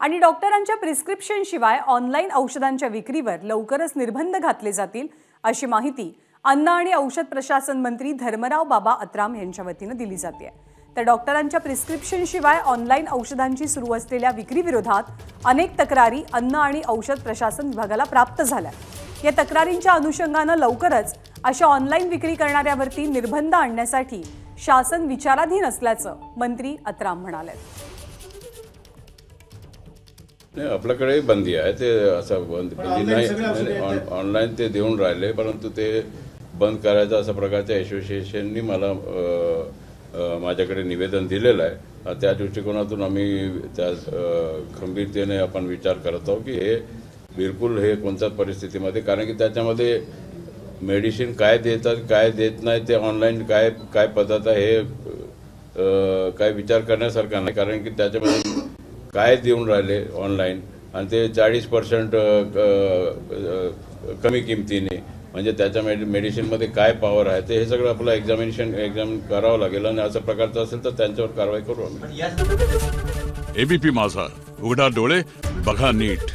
आणि डॉक्टरांच्या प्रिस्क्रिप्शन शिवाय ऑनलाईन औषधांच्या विक्रीवर लवकरच निर्बंध घातले जातील अशी माहिती अन्न आणि औषध प्रशासन मंत्री धर्मराव बाबा अत्राम यांच्या वतीने दिली जाते। तर डॉक्टरांच्या प्रिस्क्रिप्शन शिवाय ऑनलाईन औषधांची सुरू असलेल्या विक्री विरोधात अनेक तक्रारी अन्न आणि औषध प्रशासन विभागाला प्राप्त झाल्या। या तक्रारींच्या अनुषंगाने लवकरच अशा ऑनलाईन विक्री करणाऱ्यावरती निर्बंध आणण्यासाठी शासन विचाराधीन असल्याचं मंत्री अत्राम म्हणाले। आपल्याकडे बंदी आहे, ते असं बंदी नाही, ऑनलाईन ते देऊन राहिले, परंतु ते बंद करायचं अशा प्रकारच्या असोसिएशननी मला माझ्याकडे निवेदन दिलेलं आहे। त्या दृष्टिकोनातून आम्ही त्या खंबीरतेने आपण विचार करत आहोत की हे बिलकुल हे कोणत्याच परिस्थितीमध्ये, कारण की त्याच्यामध्ये मेडिसिन काय देतात काय देत नाही ते ऑनलाईन काय काय पद्धत आहे हे काय विचार करण्यासारखा नाही, कारण की त्याच्यामध्ये काय देऊन राहिले ऑनलाईन आणि ते 40% कमी किमतीने, म्हणजे त्याच्या मेडिसिनमध्ये काय पॉवर आहे ते हे सगळं आपलं एक्झामिन करावं लागेल आणि असं प्रकारचं असेल तर त्यांच्यावर कारवाई करू आम्ही। एबीपी माझा, उघडा डोळे बघा नीट।